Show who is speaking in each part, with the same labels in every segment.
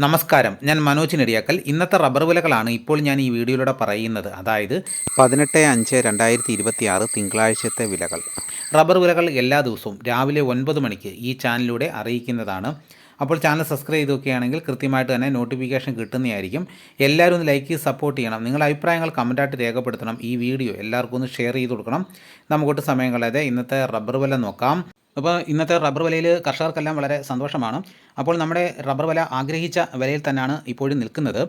Speaker 1: നമസ്കാരം, ഞാൻ മനോജ് നെടിയാക്കൽ. ഇന്നത്തെ റബ്ബർ വിലകളാണ് ഇപ്പോൾ ഞാൻ ഈ വീഡിയോയിലൂടെ പറയുന്നത്. അതായത് 18/5/2026 തിങ്കളാഴ്ചത്തെ വിലകൾ. റബ്ബർ വിലകൾ എല്ലാ ദിവസവും രാവിലെ 9 മണിക്ക് ഈ ചാനലിലൂടെ അറിയിക്കുന്നതാണ്. അപ്പോൾ ചാനൽ സബ്സ്ക്രൈബ് ചെയ്ത് നോക്കുകയാണെങ്കിൽ കൃത്യമായിട്ട് തന്നെ നോട്ടിഫിക്കേഷൻ കിട്ടുന്നതായിരിക്കും. എല്ലാവരും ഒന്ന് ലൈക്ക് ചെയ്ത് സപ്പോർട്ട് ചെയ്യണം. നിങ്ങളുടെ അഭിപ്രായങ്ങൾ കമൻറ്റായിട്ട് രേഖപ്പെടുത്തണം. ഈ വീഡിയോ എല്ലാവർക്കും ഒന്ന് ഷെയർ ചെയ്ത് കൊടുക്കണം. നമുക്കൊട്ട് സമയം കളയാതെ ഇന്നത്തെ റബ്ബർ വില നോക്കാം. അപ്പോൾ ഇന്നത്തെ റബ്ബർ വിലയിൽ കർഷകർക്കെല്ലാം വളരെ സന്തോഷമാണ്. അപ്പോൾ നമ്മുടെ റബ്ബർ വില ആഗ്രഹിച്ച വിലയിൽ തന്നെയാണ് ഇപ്പോഴും നിൽക്കുന്നത്.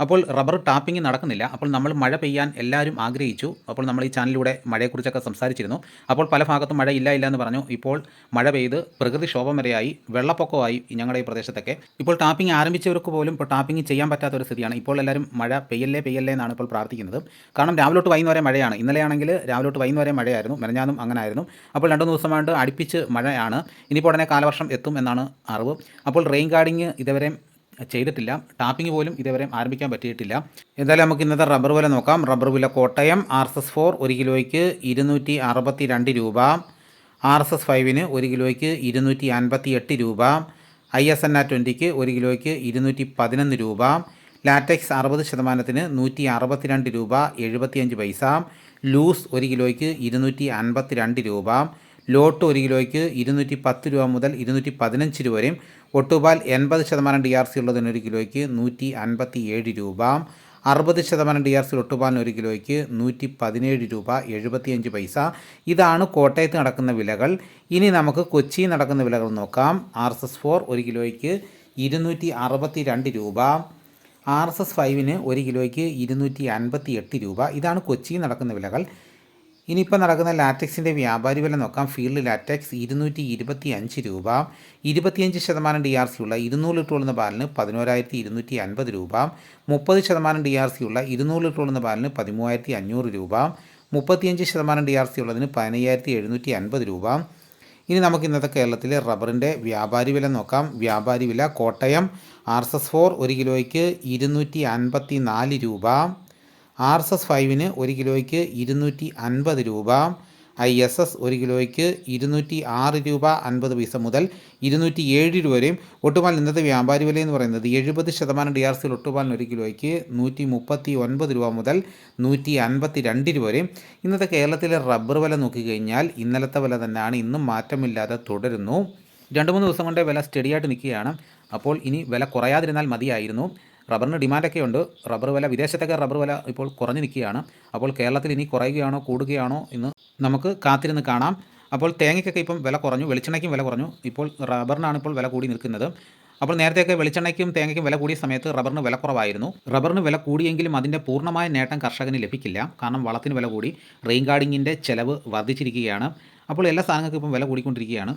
Speaker 1: അപ്പോൾ റബ്ബർ ടാപ്പിംഗ് നടക്കുന്നില്ല. അപ്പോൾ നമ്മൾ മഴ പെയ്യാൻ എല്ലാവരും ആഗ്രഹിച്ചു. അപ്പോൾ നമ്മൾ ഈ ചാനലിലൂടെ മഴയെക്കുറിച്ചൊക്കെ സംസാരിച്ചിരുന്നു. അപ്പോൾ പല ഭാഗത്തും മഴ ഇല്ല എന്ന് പറഞ്ഞു. ഇപ്പോൾ മഴ പെയ്ത് പ്രകൃതിക്ഷോഭം വരെയായി, വെള്ളപ്പൊക്കമായി ഞങ്ങളുടെ ഈ പ്രദേശത്തൊക്കെ. ഇപ്പോൾ ടാപ്പിംഗ് ആരംഭിച്ചവർക്ക് പോലും ഇപ്പോൾ ടാപ്പിംഗ് ചെയ്യാൻ പറ്റാത്ത ഒരു സ്ഥിതിയാണ്. ഇപ്പോൾ എല്ലാവരും മഴ പെയ്യല്ലേ എന്നാണ് ഇപ്പോൾ പ്രാർത്ഥിക്കുന്നത്. കാരണം രാവിലെ തൊട്ട് വൈകുന്നേരം മഴയാണ്. ഇന്നലെയാണെങ്കിൽ രാവിലെ തൊട്ട് വൈകുന്നേരം മഴയായിരുന്നു, മെനഞ്ഞാന്നും അങ്ങനെ ആയിരുന്നു. അപ്പോൾ 2 ദിവസമായിട്ട് അടുപ്പിച്ച് മഴയാണ്. ഇനിയിപ്പോൾ ഉടനെ കാലവർഷം എത്തും എന്നാണ് അറിവ്. അപ്പോൾ റെയിൻ ഗാർഡിങ് ഇതുവരെ ചെയ്തിട്ടില്ല. ടാപ്പിംഗ് പോലും ഇതുവരെ ആരംഭിക്കാൻ പറ്റിയിട്ടില്ല. എന്തായാലും നമുക്ക് ഇന്നത്തെ റബ്ബർ വില നോക്കാം. റബ്ബർ വില കോട്ടയം RSS-4 1 കിലോയ്ക്ക് 262 രൂപ, RSS 5 1 കിലോയ്ക്ക് 258 രൂപ, ISNR 20 1 കിലോയ്ക്ക് 211 രൂപ, ലാറ്റക്സ് 60% 162 രൂപ 75 പൈസ, ലൂസ് 1 കിലോയ്ക്ക് 252 രൂപ, ലോട്ട് 1 കിലോയ്ക്ക് 210 രൂപ മുതൽ 215 രൂപ വരെയും, ഒട്ടുപാൽ 80% DRC ഉള്ളതിന് 1 കിലോയ്ക്ക് 157 രൂപ, 60% DRC ഒട്ടുപാലിന് 1 കിലോയ്ക്ക് 117 രൂപ 75 പൈസ. ഇതാണ് കോട്ടയത്ത് നടക്കുന്ന വിലകൾ. ഇനി നമുക്ക് കൊച്ചിയിൽ നടക്കുന്ന വിലകൾ നോക്കാം. RSS-4 1 കിലോയ്ക്ക് 262 രൂപ, RSS 5 1 കിലോയ്ക്ക് 258 രൂപ. ഇതാണ് കൊച്ചിയിൽ നടക്കുന്ന വിലകൾ. ഇനിയിപ്പോൾ നടക്കുന്ന ലാറ്റക്സിൻ്റെ വ്യാപാരി വില നോക്കാം. ഫീൽഡ് ലാറ്റക്സ് 225 രൂപ, 25% DRC ഉള്ള 200 ലിറ്റർ ഉള്ള പാലിന് 11,250 രൂപ, 30% DRC ഉള്ള 200 ലിറ്റർ ഉള്ള പാലിന് 13,500 രൂപ, 35% DRC ഉള്ളതിന് 15,750 രൂപ. ഇനി നമുക്ക് ഇന്നത്തെ കേരളത്തിലെ റബ്ബറിൻ്റെ വ്യാപാരി വില നോക്കാം. വ്യാപാരി വില കോട്ടയം RSS-4 1 കിലോയ്ക്ക് 254 രൂപ, RSS 5 1 കിലോയ്ക്ക് 250 രൂപ, ISS 1 കിലോയ്ക്ക് 206 രൂപ 50 പൈസ മുതൽ 207 രൂപ വരെയും. ഒട്ടുപാൽ ഇന്നത്തെ വ്യാപാരി വില എന്ന് പറയുന്നത് 70% DRC ഒട്ടുപാലിന് 1 കിലോയ്ക്ക് 139 രൂപ മുതൽ 152 രൂപ വരെയും. ഇന്നത്തെ കേരളത്തിലെ റബ്ബർ വില നോക്കിക്കഴിഞ്ഞാൽ ഇന്നലത്തെ വില തന്നെയാണ്, ഇന്നും മാറ്റമില്ലാതെ തുടരുന്നു. 2-3 ദിവസം കൊണ്ട് വില സ്റ്റഡിയായിട്ട് നിൽക്കുകയാണ്. അപ്പോൾ ഇനി വില കുറയാതിരുന്നാൽ മതിയായിരുന്നു. റബ്ബറിന് ഡിമാൻഡൊക്കെ ഉണ്ട്. റബ്ബർ വില, വിദേശത്തൊക്കെ റബ്ബർ വില ഇപ്പോൾ കുറഞ്ഞു നിൽക്കുകയാണ്. അപ്പോൾ കേരളത്തിൽ ഇനി കുറയുകയാണോ കൂടുകയാണോ എന്ന് നമുക്ക് കാത്തിരുന്ന് കാണാം. അപ്പോൾ തേങ്ങയ്ക്കൊക്കെ ഇപ്പം വില കുറഞ്ഞു, വെളിച്ചെണ്ണയ്ക്കും വില കുറഞ്ഞു. ഇപ്പോൾ റബ്ബറിനാണ് ഇപ്പോൾ വില കൂടി നിൽക്കുന്നത്. അപ്പോൾ നേരത്തെയൊക്കെ വെളിച്ചെണ്ണയ്ക്കും തേങ്ങയ്ക്കും വില കൂടിയ സമയത്ത് റബ്ബറിന് വില കുറവായിരുന്നു. റബ്ബറിന് വില കൂടിയെങ്കിലും അതിൻ്റെ പൂർണ്ണമായ നേട്ടം കർഷകന് ലഭിക്കില്ല. കാരണം വളത്തിന് വില കൂടി, റെയിൻ ഗാർഡിങ്ങിൻ്റെ ചിലവ് വർദ്ധിച്ചിരിക്കുകയാണ്. അപ്പോൾ എല്ലാ സാധനങ്ങൾക്കും ഇപ്പം വില കൂടിക്കൊണ്ടിരിക്കുകയാണ്.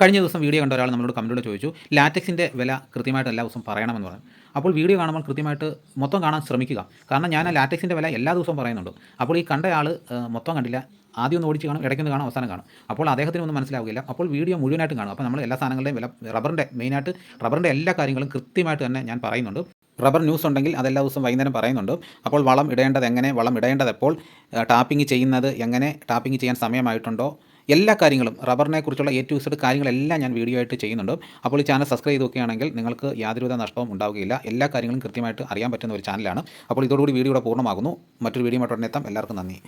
Speaker 1: കഴിഞ്ഞ ദിവസം വീഡിയോ കണ്ട ഒരാൾ നമ്മളോട് കമൻറ്റിലൂടെ ചോദിച്ചു, ലാറ്റക്സിൻ്റെ വില കൃത്യമായിട്ട് എല്ലാ ദിവസവും പറയണമെന്ന് പറഞ്ഞു. അപ്പോൾ വീഡിയോ കാണുമ്പോൾ കൃത്യമായിട്ട് മൊത്തം കാണാൻ ശ്രമിക്കുക. കാരണം ഞാൻ ആ ലാറ്റക്സിൻ്റെ വില എല്ലാ ദിവസവും പറയുന്നുണ്ട്. അപ്പോൾ ഈ കണ്ടയാൾ മൊത്തം കണ്ടില്ല, ആദ്യം ഒന്ന് ഓടിച്ച് കാണും, ഇടയ്ക്കൊന്ന് കാണും, അവസാനം കാണും. അപ്പോൾ അദ്ദേഹത്തിന് ഒന്നും മനസ്സിലാവുകയില്ല. അപ്പോൾ വീഡിയോ മുഴുവനായിട്ട് കാണും. അപ്പോൾ നമ്മൾ എല്ലാ സാധനങ്ങളുടെയും വില, മെയിനായിട്ട് റബ്ബറിൻ്റെ എല്ലാ കാര്യങ്ങളും കൃത്യമായിട്ട് തന്നെ ഞാൻ പറയുന്നുണ്ട്. റബ്ബർ ന്യൂസ് ഉണ്ടെങ്കിൽ അതെല്ലാ ദിവസവും വൈകുന്നേരം പറയുന്നുണ്ട്. അപ്പോൾ വളം ഇടേണ്ടത് എങ്ങനെ, വളം ഇടേണ്ടത് എപ്പോൾ, ടാപ്പിംഗ് ചെയ്യുന്നത് എങ്ങനെ, ടാപ്പിംഗ് ചെയ്യാൻ സമയമായിട്ടുണ്ടോ, എല്ലാ കാര്യങ്ങളും റബ്ബറിനെ കുറിച്ചുള്ള A to Z കാര്യങ്ങളെല്ലാം ഞാൻ വീഡിയോ ആയിട്ട് ചെയ്യുന്നുണ്ട്. അപ്പോൾ ഈ ചാനൽ സബ്സ്ക്രൈബ് ചെയ്ത് നോക്കുകയാണെങ്കിൽ നിങ്ങൾക്ക് യാതൊരുവിധ നഷ്ടവും ഉണ്ടാവുകയില്ല. എല്ലാ കാര്യങ്ങളും കൃത്യമായിട്ട് അറിയാൻ പറ്റുന്ന ഒരു ചാനലാണ്. അപ്പോൾ ഇതോടുകൂടി വീഡിയോയുടെ പൂർണ്ണമാകുന്നു. മറ്റൊരു വീഡിയോ ആയിട്ട് ഉടനെ എത്താം. എല്ലാവർക്കും നന്ദി.